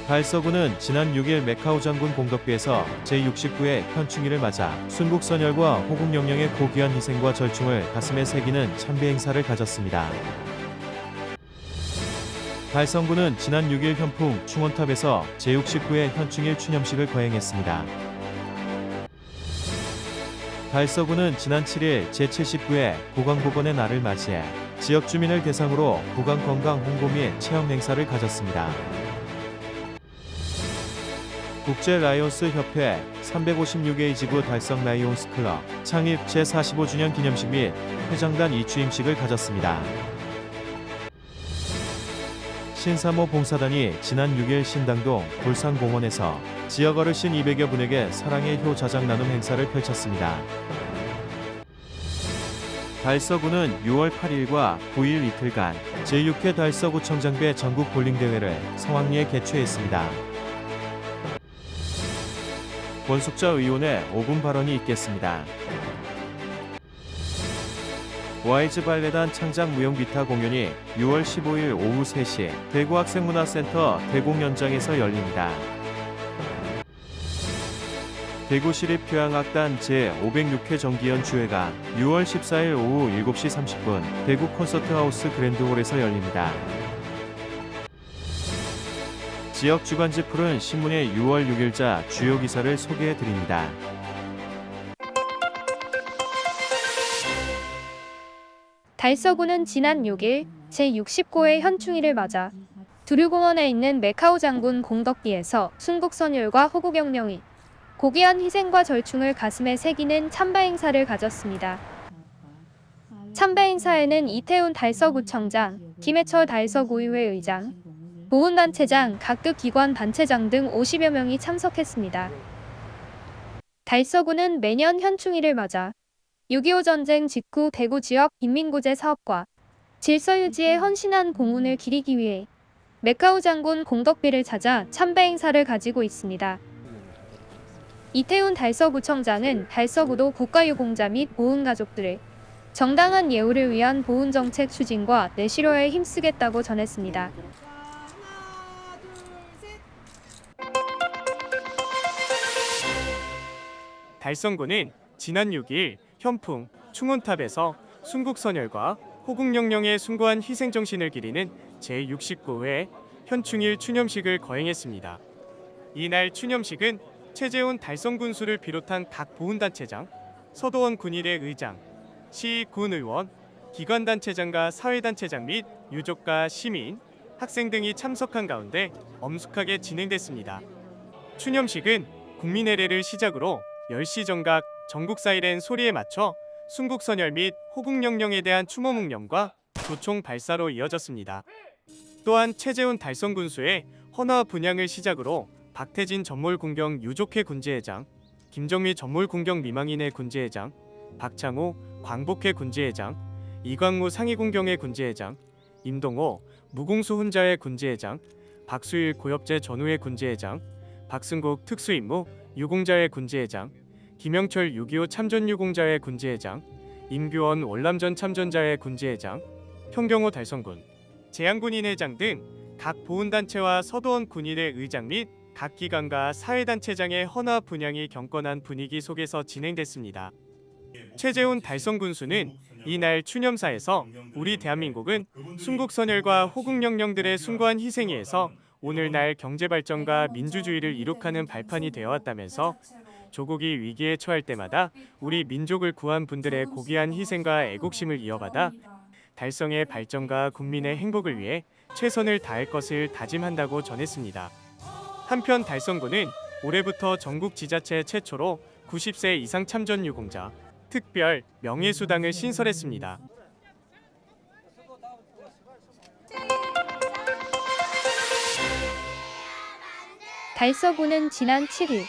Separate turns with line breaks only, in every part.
달서구는 지난 6일 메카오 장군 공덕비에서 제69회 현충일을 맞아 순국선열과 호국영령의 고귀한 희생과 절충을 가슴에 새기는 참배 행사를 가졌습니다. 달성군은 지난 6일 현풍 충원탑에서 제69회 현충일 추념식을 거행했습니다. 달서구는 지난 7일 제79회 고강복원의 날을 맞이해 지역 주민을 대상으로 고강 건강 홍보 및 체험 행사를 가졌습니다. 국제 라이온스 협회 356회 지구 달성 라이온스 클럽 창립 제45주년 기념식 및 회장단 이취임식을 가졌습니다. 신사모 봉사단이 지난 6일 신당동 돌산공원에서 지역 어르신 200여 분에게 사랑의 효 자작 나눔 행사를 펼쳤습니다. 달서구는 6월 8일과 9일 이틀간 제6회 달서구청장배 전국 볼링대회를 성황리에 개최했습니다. 권숙자 의원의 5분 발언이 있겠습니다. 와이즈 발레단 창작 무용기타 공연이 6월 15일 오후 3시 대구학생문화센터 대공연장에서 열립니다. 대구시립교향악단 제506회 정기연주회가 6월 14일 오후 7시 30분 대구 콘서트하우스 그랜드홀에서 열립니다. 지역 주간지 푸른 신문의 6월 6일자 주요 기사를 소개해드립니다.
달서구는 지난 6일 제69회 현충일을 맞아 두류공원에 있는 메카오 장군 공덕비에서 순국선열과 호국영령이 고귀한 희생과 절충을 가슴에 새기는 참배 행사를 가졌습니다. 참배 행사에는 이태훈 달서구청장, 김해철 달서구의회 의장, 보훈단체장, 각급 기관 단체장 등 50여 명이 참석했습니다. 달서구는 매년 현충일을 맞아 6.25 전쟁 직후 대구 지역 빈민구제 사업과 질서 유지에 헌신한 공훈을 기리기 위해 메카오 장군 공덕비를 찾아 참배 행사를 가지고 있습니다. 이태훈 달서구청장은 달서구도 국가유공자 및 보훈가족들의 정당한 예우를 위한 보훈정책 추진과 내실화에 힘쓰겠다고 전했습니다.
달성군은 지난 6일 현풍 충원탑에서 순국선열과 호국영령의 숭고한 희생정신을 기리는 제69회 현충일 추념식을 거행했습니다. 이날 추념식은 최재훈 달성군수를 비롯한 각 보훈단체장, 서도원 군의회 의장, 시 군의원, 기관단체장과 사회단체장 및 유족과 시민, 학생 등이 참석한 가운데 엄숙하게 진행됐습니다. 추념식은 국민의례를 시작으로 10시 정각 전국 사이렌 소리에 맞춰 순국선열 및 호국영령에 대한 추모 묵념과 조총 발사로 이어졌습니다. 또한 최재훈 달성군수의 헌화 분향을 시작으로 박태진 전몰군경 유족회 군지회장, 김정미 전몰군경 미망인회 군지회장, 박창호 광복회 군지회장, 이광무 상위군경회 군지회장, 임동호 무공수 훈자회 군지회장, 박수일 고엽제 전우회 군지회장, 박승국 특수임무 유공자회 군지회장, 김영철 6.25 참전유공자회 군지회장, 임규원 월남전 참전자회 군지회장, 현경호 달성군, 재향군인회장 등 각 보훈단체와 서도원 군인회 의장 및 각 기관과 사회단체장의 헌화 분향이 경건한 분위기 속에서 진행됐습니다. 최재훈 달성군수는 이날 추념사에서 우리 대한민국은 순국선열과 호국영령들의 숭고한 희생에 의해서 오늘날 경제발전과 민주주의를 이룩하는 발판이 되어왔다면서 조국이 위기에 처할 때마다 우리 민족을 구한 분들의 고귀한 희생과 애국심을 이어받아 달성의 발전과 국민의 행복을 위해 최선을 다할 것을 다짐한다고 전했습니다. 한편 달성군은 올해부터 전국 지자체 최초로 90세 이상 참전 유공자 특별 명예수당을 신설했습니다.
달서구는 지난 7일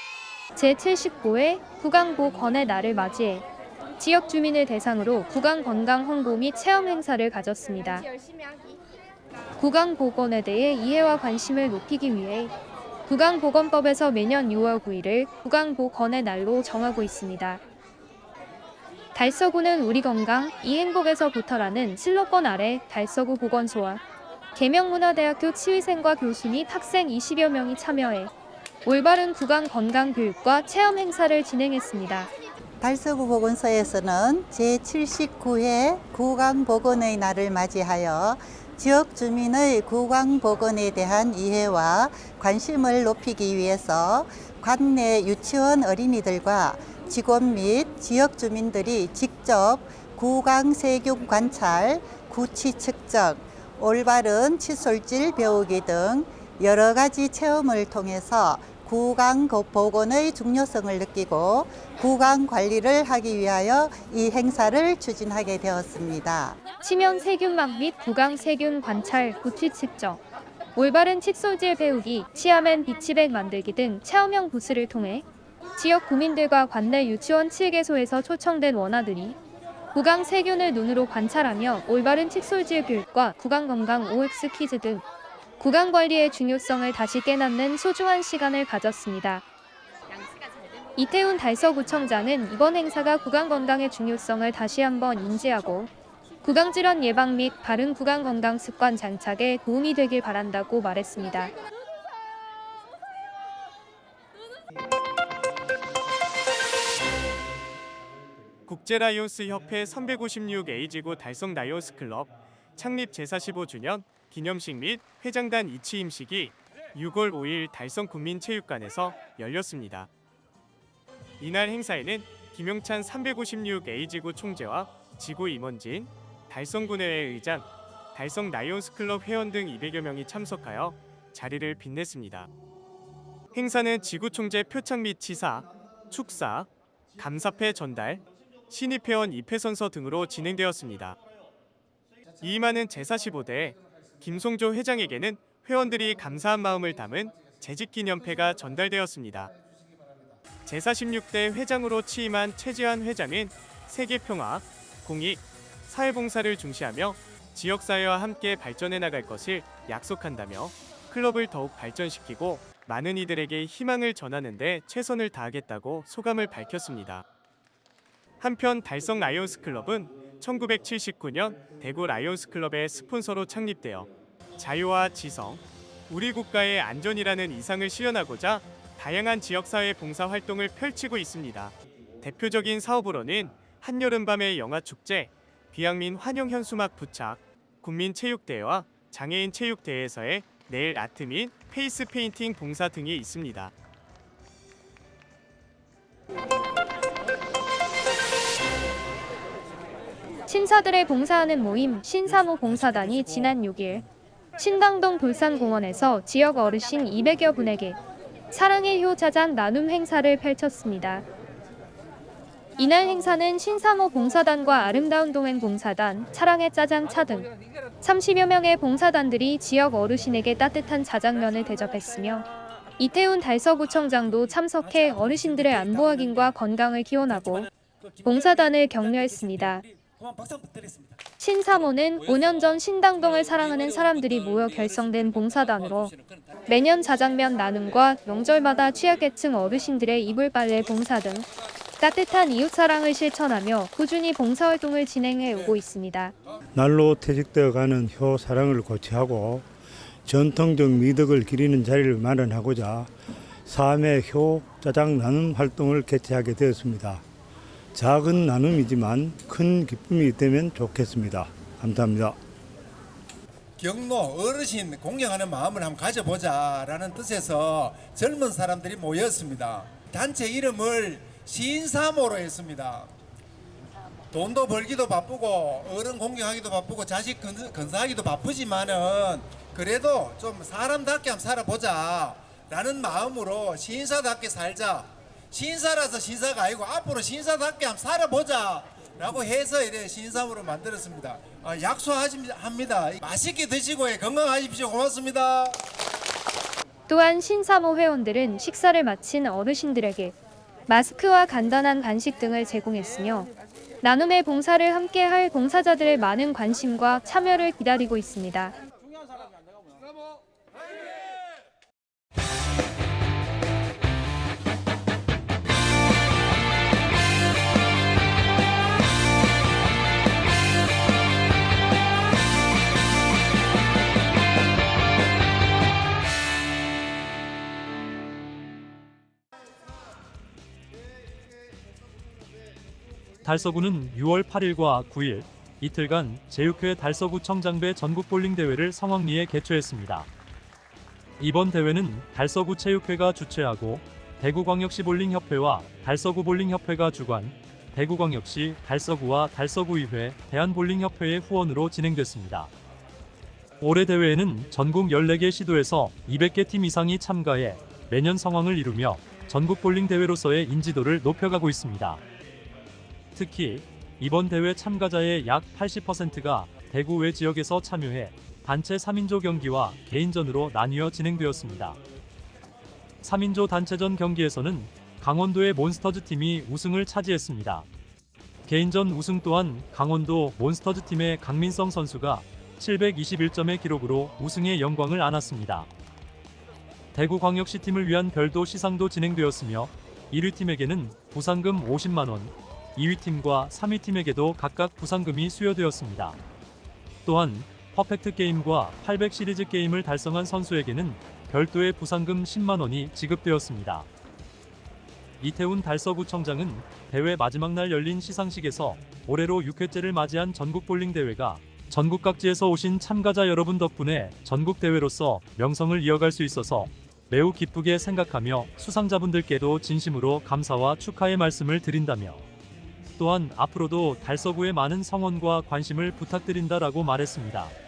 제79회 구강보건의 날을 맞이해 지역 주민을 대상으로 구강 건강 홍보 및 체험 행사를 가졌습니다. 구강보건에 대해 이해와 관심을 높이기 위해 구강보건법에서 매년 6월 9일을 구강보건의 날로 정하고 있습니다. 달서구는 우리 건강, 이 행복에서 부터라는 슬로건 아래 달서구 보건소와 계명문화대학교 치위생과 교수 및 학생 20여 명이 참여해 올바른 구강 건강 교육과 체험 행사를 진행했습니다.
달서구 보건소에서는 제79회 구강보건의 날을 맞이하여 지역 주민의 구강보건에 대한 이해와 관심을 높이기 위해서 관내 유치원 어린이들과 직원 및 지역 주민들이 직접 구강세균 관찰, 구치 측정, 올바른 칫솔질 배우기 등 여러 가지 체험을 통해서 구강 보건의 중요성을 느끼고 구강 관리를 하기 위하여 이 행사를 추진하게 되었습니다.
치면 세균막 및 구강 세균 관찰, 구치 측정, 올바른 칫솔질 배우기, 치아맨 비치백 만들기 등 체험형 부스를 통해 지역 구민들과 관내 유치원 7개소에서 초청된 원아들이 구강 세균을 눈으로 관찰하며 올바른 칫솔질 교육과 구강 건강 OX 퀴즈 등 구강 관리의 중요성을 다시 깨닫는 소중한 시간을 가졌습니다. 이태훈 달서구청장은 이번 행사가 구강 건강의 중요성을 다시 한번 인지하고 구강 질환 예방 및 바른 구강 건강 습관 장착에 도움이 되길 바란다고 말했습니다.
국제라이온스 협회 356A지구 달성 라이온스 클럽 창립 제45주년 기념식 및 회장단 이취임식이 6월 5일 달성 국민체육관에서 열렸습니다. 이날 행사에는 김용찬 356A지구 총재와 지구 임원진, 달성군의회 의장, 달성 라이온스 클럽 회원 등 200여 명이 참석하여 자리를 빛냈습니다. 행사는 지구 총재 표창 및 치사, 축사, 감사패 전달, 신입회원 입회 선서 등으로 진행되었습니다. 이임하는 제45대 김송조 회장에게는 회원들이 감사한 마음을 담은 재직기념패가 전달되었습니다. 제46대 회장으로 취임한 최지환 회장은 세계평화, 공익, 사회봉사를 중시하며 지역사회와 함께 발전해 나갈 것을 약속한다며 클럽을 더욱 발전시키고 많은 이들에게 희망을 전하는 데 최선을 다하겠다고 소감을 밝혔습니다. 한편 달성 라이온스 클럽은 1979년 대구 라이온스 클럽의 스폰서로 창립되어 자유와 지성, 우리 국가의 안전이라는 이상을 실현하고자 다양한 지역사회 봉사활동을 펼치고 있습니다. 대표적인 사업으로는 한여름밤의 영화축제, 비양민 환영현수막 부착, 국민체육대회와 장애인 체육대회에서의 네일 아트 및 페이스 페인팅 봉사 등이 있습니다.
신사들의 봉사하는 모임 신사모 봉사단이 지난 6일 신당동 돌산공원에서 지역 어르신 200여 분에게 사랑의 효 자장 나눔 행사를 펼쳤습니다. 이날 행사는 신사모 봉사단과 아름다운 동행 봉사단, 사랑의 짜장차 등 30여 명의 봉사단들이 지역 어르신에게 따뜻한 자장면을 대접했으며 이태훈 달서구청장도 참석해 어르신들의 안부 확인과 건강을 기원하고 봉사단을 격려했습니다. 신사모는 5년 전 신당동을 사랑하는 사람들이 모여 결성된 봉사단으로 매년 자장면 나눔과 명절마다 취약계층 어르신들의 이불 빨래 봉사 등 따뜻한 이웃사랑을 실천하며 꾸준히 봉사활동을 진행해 오고 있습니다.
날로 퇴직되어가는 효 사랑을 고취하고 전통적 미덕을 기리는 자리를 마련하고자 3회 효 짜장 나눔 활동을 개최하게 되었습니다. 작은 나눔이지만 큰 기쁨이 되면 좋겠습니다. 감사합니다.
경로 어르신 공경하는 마음을 한번 가져보자라는 뜻에서 젊은 사람들이 모였습니다. 단체 이름을 신사모로 했습니다. 돈도 벌기도 바쁘고 어른 공경하기도 바쁘고 자식 건사하기도 바쁘지만은 그래도 좀 사람답게 한번 살아보자라는 마음으로 신사답게 살자. 신사라서 신사가 아니고 앞으로 신사답게 한번 살아보자 라고 해서 이래 신사모를 만들었습니다. 약속합니다. 맛있게 드시고 건강하십시오. 고맙습니다.
또한 신사모 회원들은 식사를 마친 어르신들에게 마스크와 간단한 간식 등을 제공했으며 나눔의 봉사를 함께할 봉사자들의 많은 관심과 참여를 기다리고 있습니다.
달서구는 6월 8일과 9일 이틀간 제6회 달서구 청장배 전국 볼링 대회를 성황리에 개최했습니다. 이번 대회는 달서구 체육회가 주최하고 대구광역시 볼링협회와 달서구 볼링협회가 주관, 대구광역시 달서구와 달서구의회, 대한볼링협회의 후원으로 진행됐습니다. 올해 대회에는 전국 14개 시도에서 200개 팀 이상이 참가해 매년 성황을 이루며 전국 볼링 대회로서의 인지도를 높여가고 있습니다. 특히 이번 대회 참가자의 약 80%가 대구 외 지역에서 참여해 단체 3인조 경기와 개인전으로 나뉘어 진행되었습니다. 3인조 단체전 경기에서는 강원도의 몬스터즈 팀이 우승을 차지했습니다. 개인전 우승 또한 강원도 몬스터즈 팀의 강민성 선수가 721점의 기록으로 우승의 영광을 안았습니다. 대구광역시 팀을 위한 별도 시상도 진행되었으며 1위 팀에게는 부상금 50만 원, 2위 팀과 3위 팀에게도 각각 부상금이 수여되었습니다. 또한 퍼펙트 게임과 800 시리즈 게임을 달성한 선수에게는 별도의 부상금 10만 원이 지급되었습니다. 이태훈 달서구청장은 대회 마지막 날 열린 시상식에서 올해로 6회째를 맞이한 전국 볼링 대회가 전국 각지에서 오신 참가자 여러분 덕분에 전국 대회로서 명성을 이어갈 수 있어서 매우 기쁘게 생각하며 수상자분들께도 진심으로 감사와 축하의 말씀을 드린다며 또한 앞으로도 달서구의 많은 성원과 관심을 부탁드린다라고 말했습니다.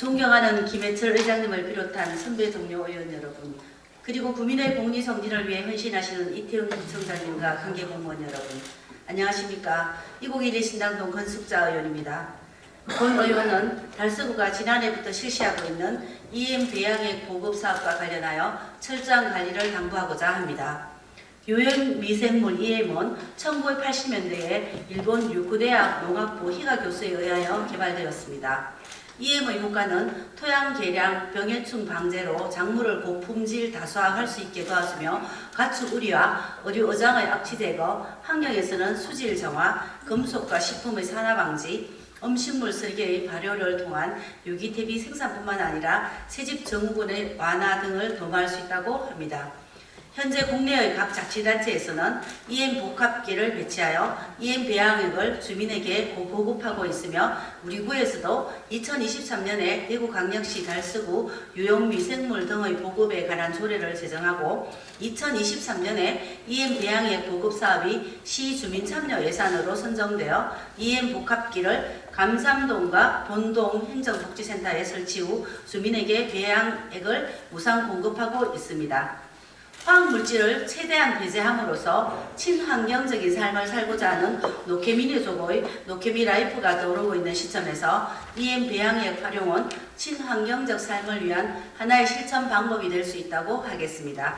존경하는 김해철 의장님을 비롯한 선배 동료 의원 여러분, 그리고 구민의 복리 성진을 위해 헌신하시는 이태훈 구청장님과 관계 공무원 여러분, 안녕하십니까. 201의 신당동 건숙자 의원입니다. 본 의원은 달서구가 지난해부터 실시하고 있는 EM 배양액 보급 사업과 관련하여 철저한 관리를 당부하고자 합니다. 유형 미생물 EM은 1980년대에 일본 유쿠대학 농학부 희가 교수에 의하여 개발되었습니다. EM의 효과는 토양 개량, 병해충 방제로 작물을 고품질 다수화할 수 있게 도와주며 가축 우리와 어류 어장의 악취 제거, 환경에서는 수질 정화, 금속과 식품의 산화 방지, 음식물 설계의 발효를 통한 유기 대비 생산뿐만 아니라 새집 증후군의 완화 등을 도모할 수 있다고 합니다. 현재 국내의 각 자치단체에서는 EM 복합기를 배치하여 EM 배양액을 주민에게 보급하고 있으며 우리 구에서도 2023년에 대구광역시 달서구 유용미생물 등의 보급에 관한 조례를 제정하고 2023년에 EM 배양액 보급 사업이 시 주민 참여 예산으로 선정되어 EM 복합기를 감삼동과 본동 행정복지센터에 설치 후 주민에게 배양액을 무상 공급하고 있습니다. 화학물질을 최대한 배제함으로써 친환경적인 삶을 살고자 하는 노케미니족의 노케미라이프가 떠오르고 있는 시점에서 EM 배양액 활용은 친환경적 삶을 위한 하나의 실천 방법이 될 수 있다고 하겠습니다.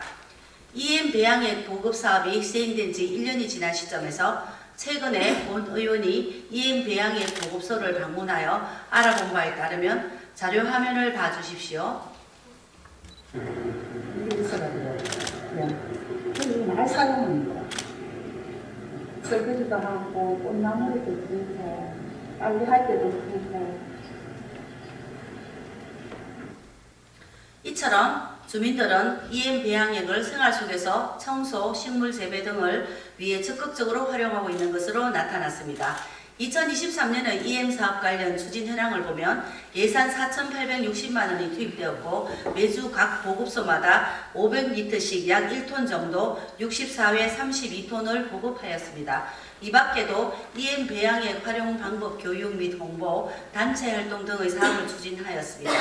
EM 배양액 보급 사업이 시행된 지 1년이 지난 시점에서 최근에 본 의원이 EM 배양액 보급소를 방문하여 알아본 바에 따르면 자료 화면을 봐주십시오.
많이 사용합니다. 설거지도 하고 꽃나무도 주고 빨래할 때도 주고.
이처럼 주민들은 EM 배양액을 생활 속에서 청소, 식물 재배 등을 위해 적극적으로 활용하고 있는 것으로 나타났습니다. 2023년의 EM 사업 관련 추진 현황을 보면 예산 4,860만 원이 투입되었고 매주 각 보급소마다 500리터씩 약 1톤 정도 64회 32톤을 보급하였습니다. 이 밖에도 EM 배양액 활용 방법 교육 및 홍보, 단체 활동 등의 사업을 추진하였습니다.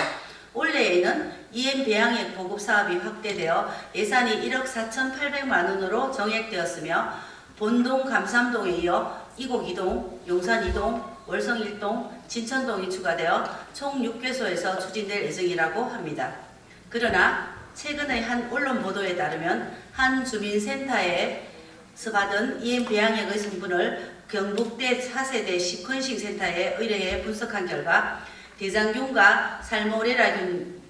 올해에는 EM 배양액 보급 사업이 확대되어 예산이 1억 4,800만 원으로 정액되었으며 본동 감삼동에 이어 이곡 2동, 용산 2동, 월성 1동, 진천동이 추가되어 총 6개소에서 추진될 예정이라고 합니다. 그러나 최근의 한 언론 보도에 따르면 한 주민센터에서 받은 EM 배양액의 성분을 경북대 4세대 시퀀싱 센터에 의뢰해 분석한 결과 대장균과 살모넬라균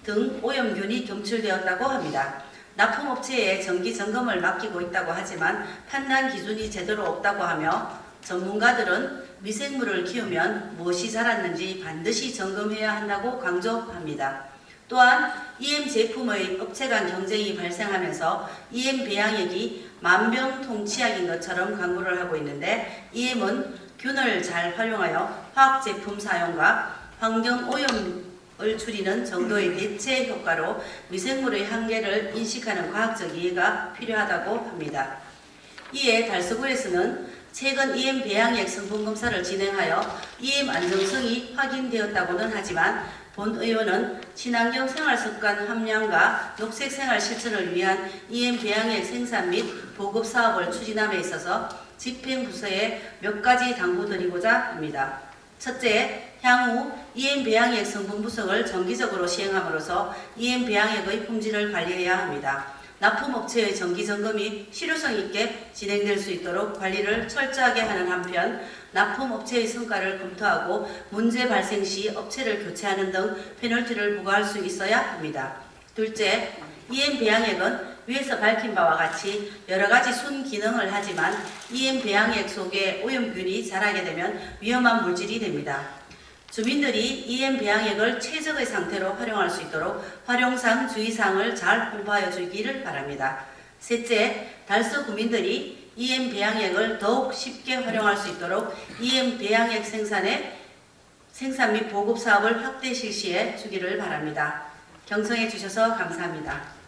등 오염균이 검출되었다고 합니다. 납품업체에 정기 점검을 맡기고 있다고 하지만 판단 기준이 제대로 없다고 하며 전문가들은 미생물을 키우면 무엇이 자랐는지 반드시 점검해야 한다고 강조합니다. 또한 EM 제품의 업체 간 경쟁이 발생하면서 EM 배양액이 만병통치약인 것처럼 광고를 하고 있는데 EM은 균을 잘 활용하여 화학 제품 사용과 환경 오염을 줄이는 정도의 대체 효과로 미생물의 한계를 인식하는 과학적 이해가 필요하다고 합니다. 이에 달서구에서는 최근 EM 배양액 성분 검사를 진행하여 EM 안정성이 확인되었다고는 하지만 본 의원은 친환경 생활습관 함량과 녹색 생활 실천을 위한 EM 배양액 생산 및 보급 사업을 추진함에 있어서 집행부서에 몇 가지 당부드리고자 합니다. 첫째, 향후 EM 배양액 성분 분석을 정기적으로 시행함으로써 EM 배양액의 품질을 관리해야 합니다. 납품업체의 정기 점검이 실효성 있게 진행될 수 있도록 관리를 철저하게 하는 한편 납품업체의 성과를 검토하고 문제 발생 시 업체를 교체하는 등 페널티를 부과할 수 있어야 합니다. 둘째, EM 배양액은 위에서 밝힌 바와 같이 여러 가지 순기능을 하지만 EM 배양액 속에 오염균이 자라게 되면 위험한 물질이 됩니다. 주민들이 EM 배양액을 최적의 상태로 활용할 수 있도록 활용상 주의사항을 잘 공부하여 주기를 바랍니다. 셋째, 달서 구민들이 EM 배양액을 더욱 쉽게 활용할 수 있도록 EM 배양액 생산 및 보급 사업을 확대 실시해 주기를 바랍니다. 경청해 주셔서 감사합니다.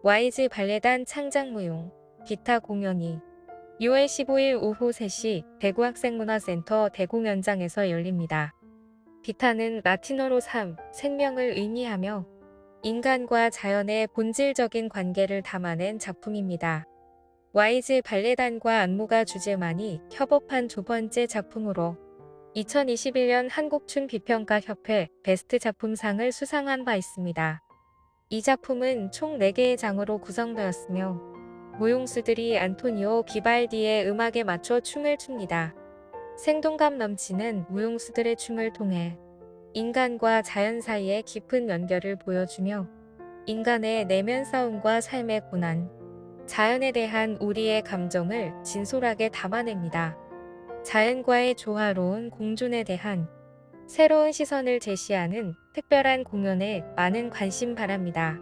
YG 발레단 창작무용 기타 공연이 6월 15일 오후 3시 대구학생문화센터 대공연장에서 열립니다. 기타는 라틴어로 삶, 생명을 의미하며 인간과 자연의 본질적인 관계를 담아낸 작품입니다. YG 발레단과 안무가 주제만이 협업한 두 번째 작품으로 2021년 한국춤비평가협회 베스트 작품상을 수상한 바 있습니다. 이 작품은 총 4개의 장으로 구성되었으며 무용수들이 안토니오 비발디의 음악에 맞춰 춤을 춥니다. 생동감 넘치는 무용수들의 춤을 통해 인간과 자연 사이의 깊은 연결을 보여주며 인간의 내면 싸움과 삶의 고난, 자연에 대한 우리의 감정을 진솔하게 담아냅니다. 자연과의 조화로운 공존에 대한 새로운 시선을 제시하는 특별한 공연에 많은 관심 바랍니다.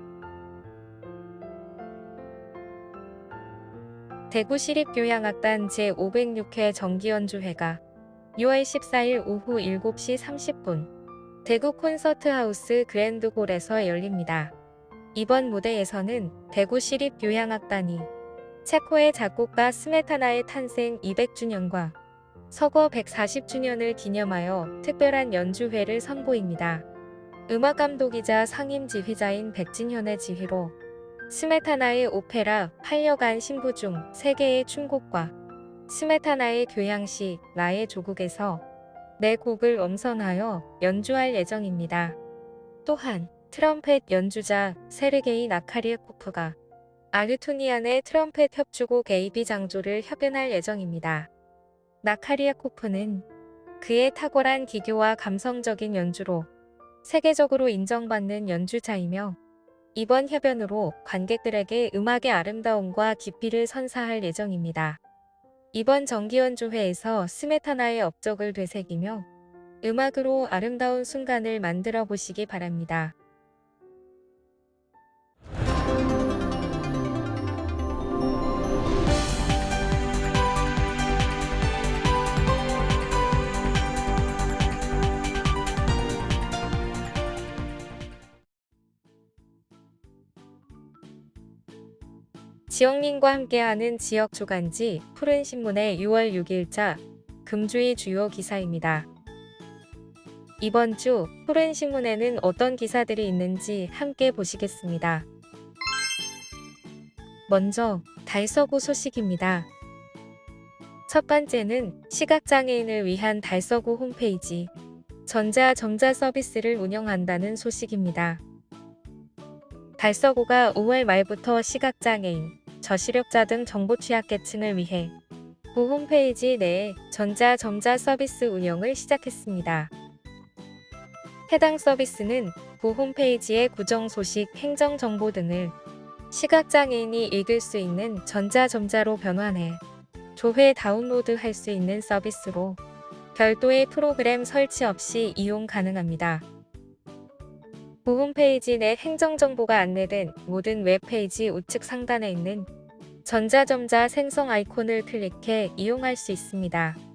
대구시립교향악단 제506회 정기연주회가 6월 14일 오후 7시 30분 대구 콘서트하우스 그랜드홀에서 열립니다. 이번 무대에서는 대구시립교향악단이 체코의 작곡가 스메타나의 탄생 200주년과 서거 140주년을 기념하여 특별한 연주회를 선보입니다. 음악감독이자 상임지휘자인 백진현의 지휘로 스메타나의 오페라 8여간 신부 중 3개의 춤곡과 스메타나의 교향시 나의 조국에서 4곡을 엄선하여 연주할 예정입니다. 또한 트럼펫 연주자 세르게이 나카리에코프가 아르투니안의 트럼펫 협주곡 AB 장조를 협연할 예정입니다. 나카리에코프는 그의 탁월한 기교와 감성적인 연주로 세계적으로 인정받는 연주자이며 이번 협연으로 관객들에게 음악의 아름다움과 깊이를 선사할 예정입니다. 이번 정기연주회에서 스메타나의 업적을 되새기며 음악으로 아름다운 순간을 만들어 보시기 바랍니다. 지역민과 함께하는 지역 주간지 푸른신문의 6월 6일자 금주의 주요 기사입니다. 이번 주 푸른 신문에는 어떤 기사들이 있는지 함께 보시겠습니다. 먼저 달서구 소식입니다. 첫 번째는 시각장애인을 위한 달서구 홈페이지 전자점자 서비스를 운영한다는 소식입니다. 달서구가 5월 말부터 시각장애인, 저시력자 등 정보 취약계층을 위해 구 홈페이지 내에 전자점자 서비스 운영을 시작했습니다. 해당 서비스는 구 홈페이지의 구정 소식, 행정 정보 등을 시각장애인이 읽을 수 있는 전자점자로 변환해 조회 다운로드할 수 있는 서비스로 별도의 프로그램 설치 없이 이용 가능합니다. 구 홈페이지 내 행정정보가 안내된 모든 웹페이지 우측 상단에 있는 전자점자 생성 아이콘을 클릭해 이용할 수 있습니다.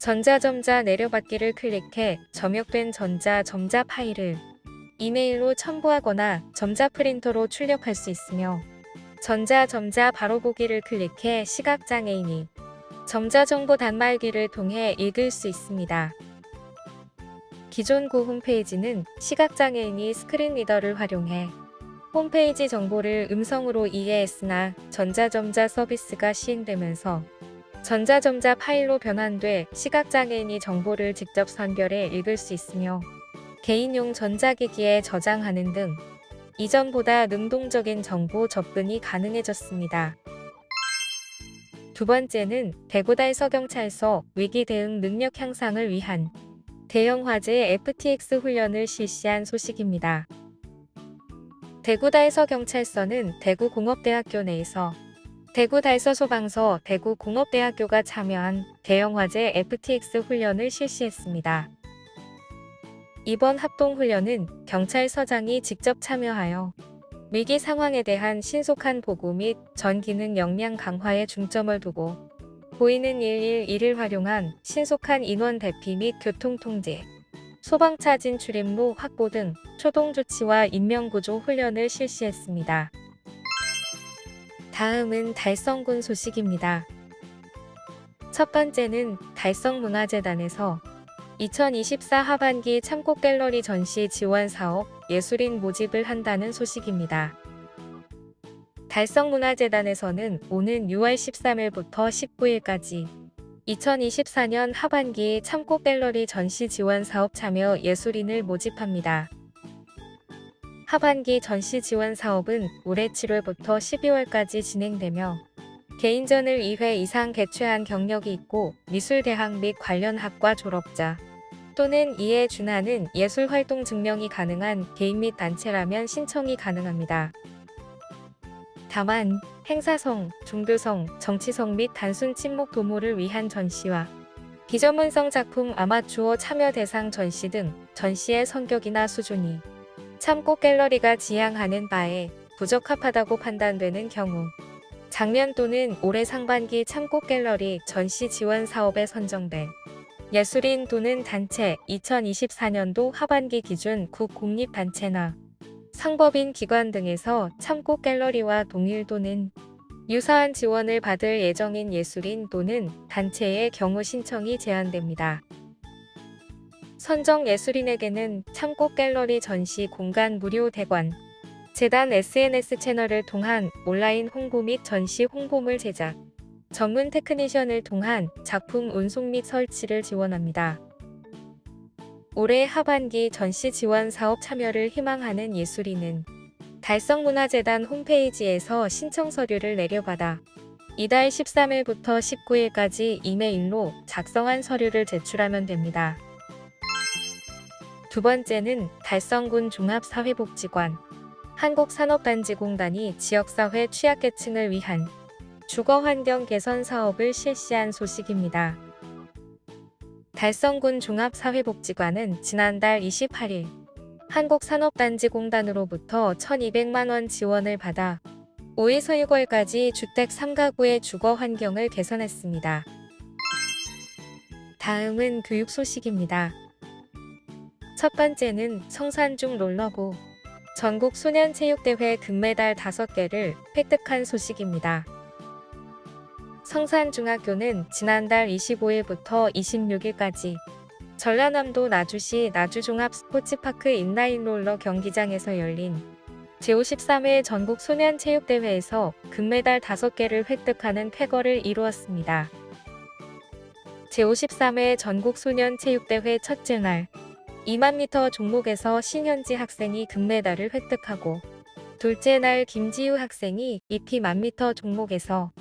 전자점자 내려받기를 클릭해 점역된 전자점자 파일을 이메일로 첨부하거나 점자 프린터로 출력할 수 있으며 전자점자 바로보기를 클릭해 시각장애인이 점자정보 단말기를 통해 읽을 수 있습니다. 기존 구 홈페이지는 시각장애인이 스크린 리더를 활용해 홈페이지 정보를 음성으로 이해했으나 전자점자 서비스가 시행되면서 전자점자 파일로 변환돼 시각장애인이 정보를 직접 선별해 읽을 수 있으며 개인용 전자기기에 저장하는 등 이전보다 능동적인 정보 접근이 가능해졌습니다. 두 번째는 대구달서경찰서 위기 대응 능력 향상을 위한 대형 화재 FTX 훈련을 실시한 소식입니다. 대구달서경찰서는 대구공업대학교 내에서 대구달서소방서, 대구공업대학교가 참여한 대형 화재 FTX 훈련을 실시했습니다. 이번 합동훈련은 경찰서장이 직접 참여하여 위기 상황에 대한 신속한 보고 및 전 기능 역량 강화에 중점을 두고 보이는 111을 활용한 신속한 인원 대피 및 교통 통제, 소방차 진출입로 확보 등 초동 조치와 인명구조 훈련을 실시했습니다. 다음은 달성군 소식입니다. 첫 번째는 달성문화재단에서 2024 하반기 참꽃갤러리 전시 지원 사업 예술인 모집을 한다는 소식입니다. 달성문화재단에서는 오는 6월 13일부터 19일까지 2024년 하반기 참꽃갤러리 전시 지원 사업 참여 예술인을 모집합니다. 하반기 전시 지원 사업은 올해 7월부터 12월까지 진행되며 개인전을 2회 이상 개최한 경력이 있고 미술대학 및 관련 학과 졸업자 또는 이에 준하는 예술활동 증명이 가능한 개인 및 단체라면 신청이 가능합니다. 다만 행사성, 종교성, 정치성 및 단순 친목 도모를 위한 전시와 비전문성 작품 아마추어 참여 대상 전시 등 전시의 성격이나 수준이 참꽃갤러리가 지향하는 바에 부적합하다고 판단되는 경우 작년 또는 올해 상반기 참꽃갤러리 전시 지원 사업에 선정된 예술인 또는 단체 2024년도 하반기 기준 국공립단체나 상법인 기관 등에서 참꽃갤러리와 동일 또는 유사한 지원을 받을 예정인 예술인 또는 단체의 경우 신청이 제한됩니다. 선정 예술인에게는 참꽃갤러리 전시 공간 무료 대관, 재단 SNS 채널을 통한 온라인 홍보 및 전시 홍보물 제작, 전문 테크니션을 통한 작품 운송 및 설치를 지원합니다. 올해 하반기 전시 지원 사업 참여를 희망하는 예술인은 달성문화재단 홈페이지에서 신청 서류를 내려받아 이달 13일부터 19일까지 이메일로 작성한 서류를 제출하면 됩니다. 두 번째는 달성군 종합사회복지관, 한국산업단지공단이 지역사회 취약계층을 위한 주거환경 개선 사업을 실시한 소식입니다. 달성군 종합사회복지관은 지난달 28일 한국산업단지공단으로부터 1,200만원 지원을 받아 5에서 6월까지 주택 3가구의 주거 환경을 개선했습니다. 다음은 교육 소식입니다. 첫 번째는 성산중 롤러부 전국 소년체육대회 금메달 5개를 획득한 소식입니다. 성산중학교는 지난달 25일부터 26일까지 전라남도 나주시 나주종합스포츠파크 인라인롤러 경기장에서 열린 제53회 전국 소년체육대회에서 금메달 5개를 획득하는 쾌거를 이루었습니다. 제53회 전국 소년체육대회 첫째 날 20000m 종목에서 신현지 학생이 금메달을 획득하고 둘째 날 김지우 학생이 2P 1000m 종목에서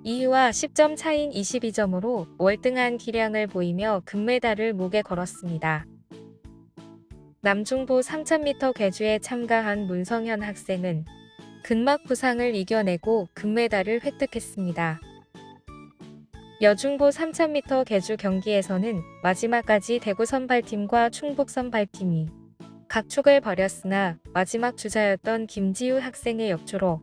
이유와 10점 차인 22점으로 월등한 기량을 보이며 금메달을 목에 걸었습니다. 남중부 3000m 계주에 참가한 문성현 학생은 근막 부상을 이겨내고 금메달을 획득했습니다. 여중부 3000m 계주 경기에서는 마지막까지 대구 선발팀과 충북 선발팀이 각축을 벌였으나 마지막 주자였던 김지우 학생의 역주로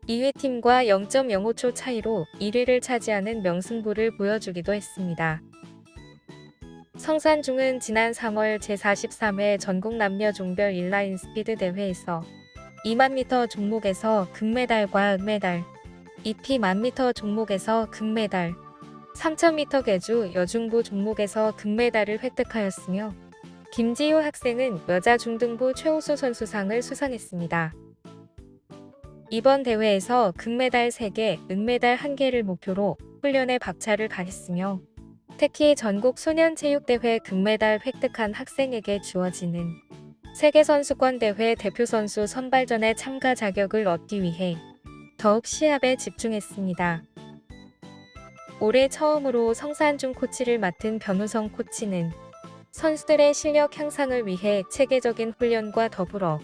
2위 팀과 0.05초 차이로 1위를 차지하는 명승부를 보여주기도 했습니다. 성산중은 지난 3월 제43회 전국 남녀 종별 인라인 스피드 대회에서 20000m 종목에서 금메달과 은메달, 2P 1000m 종목에서 금메달, 3000m 계주 여중부 종목에서 금메달을 획득하였으며 김지효 학생은 여자 중등부 최우수 선수상을 수상했습니다. 이번 대회에서 금메달 3개, 은메달 1개를 목표로 훈련에 박차를 가했으며 특히 전국 소년체육대회 금메달 획득한 학생에게 주어지는 세계선수권대회 대표선수 선발전에 참가 자격을 얻기 위해 더욱 시합에 집중했습니다. 올해 처음으로 성산중 코치를 맡은 변우성 코치는 선수들의 실력 향상을 위해 체계적인 훈련과 더불어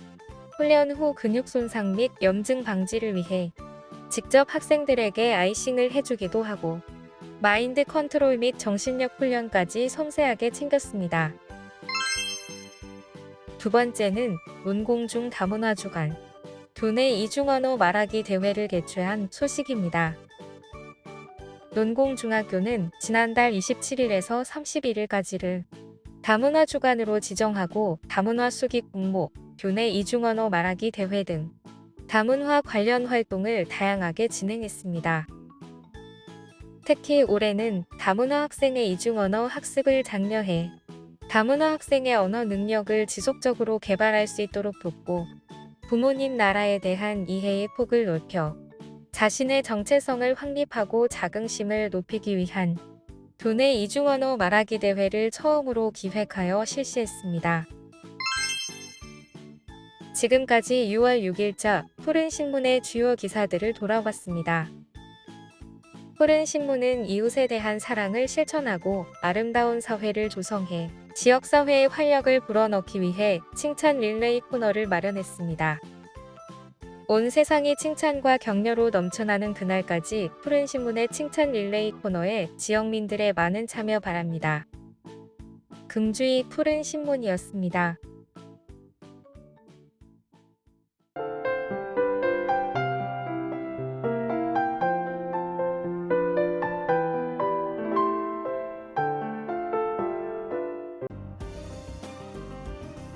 훈련 후 근육 손상 및 염증 방지를 위해 직접 학생들에게 아이싱을 해주기도 하고 마인드 컨트롤 및 정신력 훈련까지 섬세하게 챙겼습니다. 두 번째는 논공중 다문화 주간 도내 이중언어 말하기 대회를 개최한 소식입니다. 논공중학교는 지난달 27일에서 31일까지를 다문화 주간으로 지정하고 다문화 수기 공모, 교내 이중언어 말하기 대회 등 다문화 관련 활동을 다양하게 진행했습니다. 특히 올해는 다문화 학생의 이중언어 학습을 장려해 다문화 학생의 언어 능력을 지속적으로 개발할 수 있도록 돕고 부모님 나라에 대한 이해의 폭을 넓혀 자신의 정체성을 확립하고 자긍심을 높이기 위한 도내 이중언어 말하기 대회를 처음으로 기획하여 실시했습니다. 지금까지 6월 6일자 푸른신문의 주요 기사들을 돌아봤습니다. 푸른신문은 이웃에 대한 사랑을 실천하고 아름다운 사회를 조성해 지역사회의 활력을 불어넣기 위해 칭찬 릴레이 코너를 마련했습니다. 온 세상이 칭찬과 격려로 넘쳐나는 그날까지 푸른신문의 칭찬 릴레이 코너에 지역민들의 많은 참여 바랍니다. 금주의 푸른신문이었습니다.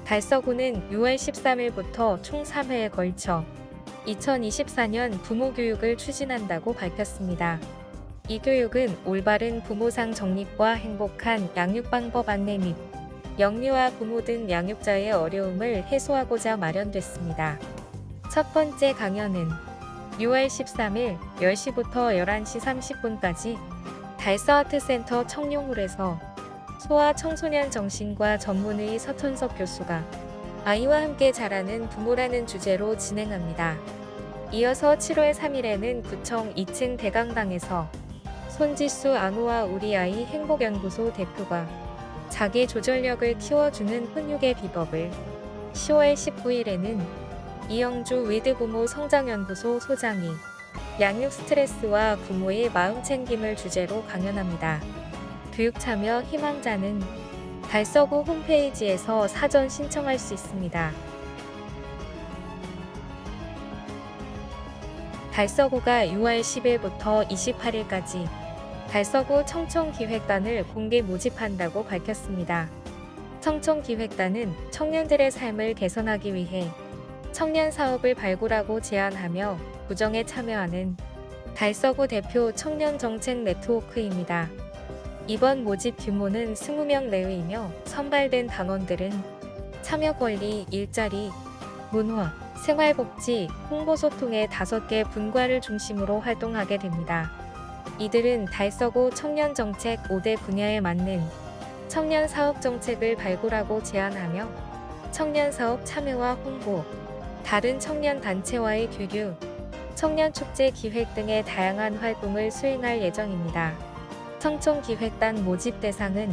달서구는 6월 13일부터 총 3회에 걸쳐 2024년 부모교육을 추진한다고 밝혔습니다. 이 교육은 올바른 부모상 정립과 행복한 양육 방법 안내 및 영유아 부모 등 양육자의 어려움을 해소하고자 마련됐습니다. 첫 번째 강연은 6월 13일 10시부터 11시 30분까지 달서아트센터 청룡홀에서 소아 청소년 정신과 전문의 서천석 교수가 아이와 함께 자라는 부모라는 주제로 진행합니다. 이어서 7월 3일에는 구청 2층 대강당에서 손지수 안우와 우리 아이 행복연구소 대표가 자기 조절력을 키워주는 훈육의 비법을, 10월 19일에는 이영주 위드부모 성장연구소 소장이 양육 스트레스와 부모의 마음 챙김을 주제로 강연합니다. 교육 참여 희망자는 달서구 홈페이지에서 사전 신청할 수 있습니다. 달서구가 6월 10일부터 28일까지 달서구 청청기획단을 공개 모집한다고 밝혔습니다. 청청기획단은 청년들의 삶을 개선하기 위해 청년 사업을 발굴하고 제안하며 구정에 참여하는 달서구 대표 청년정책 네트워크입니다. 이번 모집 규모는 20명 내외이며 선발된 단원들은 참여 권리, 일자리, 문화, 생활복지, 홍보소통의 5개 분과를 중심으로 활동하게 됩니다. 이들은 달서구 청년정책 5대 분야에 맞는 청년 사업 정책을 발굴하고 제안하며 청년 사업 참여와 홍보, 다른 청년 단체와의 교류, 청년 축제 기획 등의 다양한 활동을 수행할 예정입니다. 청총기획단 모집 대상은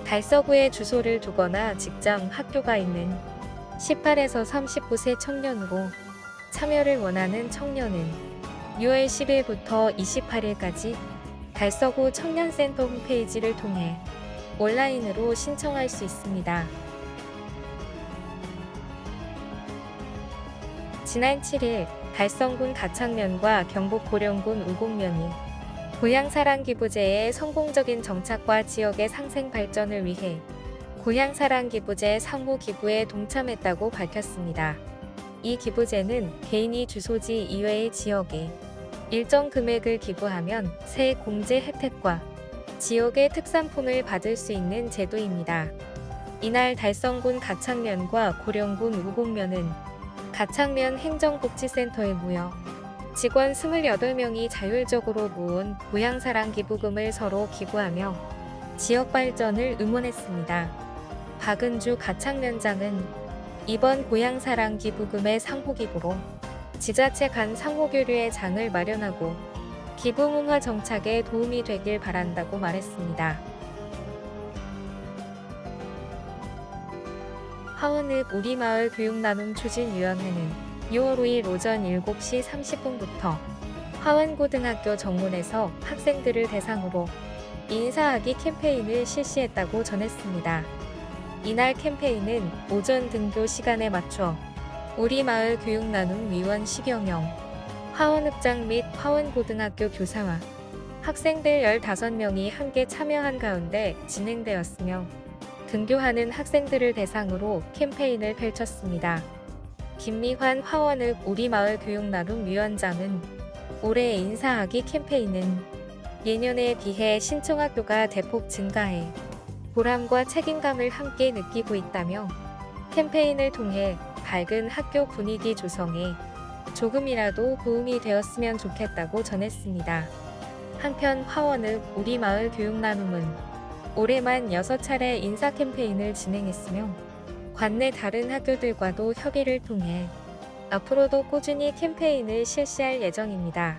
달서구에 주소를 두거나 직장, 학교가 있는 18에서 39세 청년으로 참여를 원하는 청년은 6월 10일부터 28일까지 달서구 청년센터 홈페이지를 통해 온라인으로 신청할 수 있습니다. 지난 7일 달성군 가창면과 경북 고령군 우곡면이 고향사랑기부제의 성공적인 정착과 지역의 상생 발전을 위해 고향사랑기부제 상호 기부에 동참했다고 밝혔습니다. 이 기부제는 개인이 주소지 이외의 지역에 일정 금액을 기부하면 새 공제 혜택과 지역의 특산품을 받을 수 있는 제도입니다. 이날 달성군 가창면과 고령군 우곡면은 가창면 행정복지센터에 모여 직원 28명이 자율적으로 모은 고향사랑 기부금을 서로 기부하며 지역 발전을 응원했습니다. 박은주 가창면장은 이번 고향사랑 기부금의 상호기부로 지자체 간 상호교류의 장을 마련하고 기부문화 정착에 도움이 되길 바란다고 말했습니다. 하원읍 우리마을 교육나눔 추진위원회는 6월 5일 오전 7시 30분부터 하원고등학교 정문에서 학생들을 대상으로 인사하기 캠페인을 실시했다고 전했습니다. 이날 캠페인은 오전 등교 시간에 맞춰 우리마을 교육나눔 위원 10여 명, 하원읍장 및 하원고등학교 교사와 학생들 15명이 함께 참여한 가운데 진행되었으며 등교하는 학생들을 대상으로 캠페인을 펼쳤습니다. 김미환 하원읍 우리마을 교육나눔 위원장은 올해 인사하기 캠페인은 예년에 비해 신청학교가 대폭 증가해 보람과 책임감을 함께 느끼고 있다며 캠페인을 통해 밝은 학교 분위기 조성에 조금이라도 도움이 되었으면 좋겠다고 전했습니다. 한편 하원읍 우리마을 교육나눔은 올해만 6차례 인사 캠페인을 진행했으며 관내 다른 학교들과도 협의를 통해 앞으로도 꾸준히 캠페인을 실시할 예정입니다.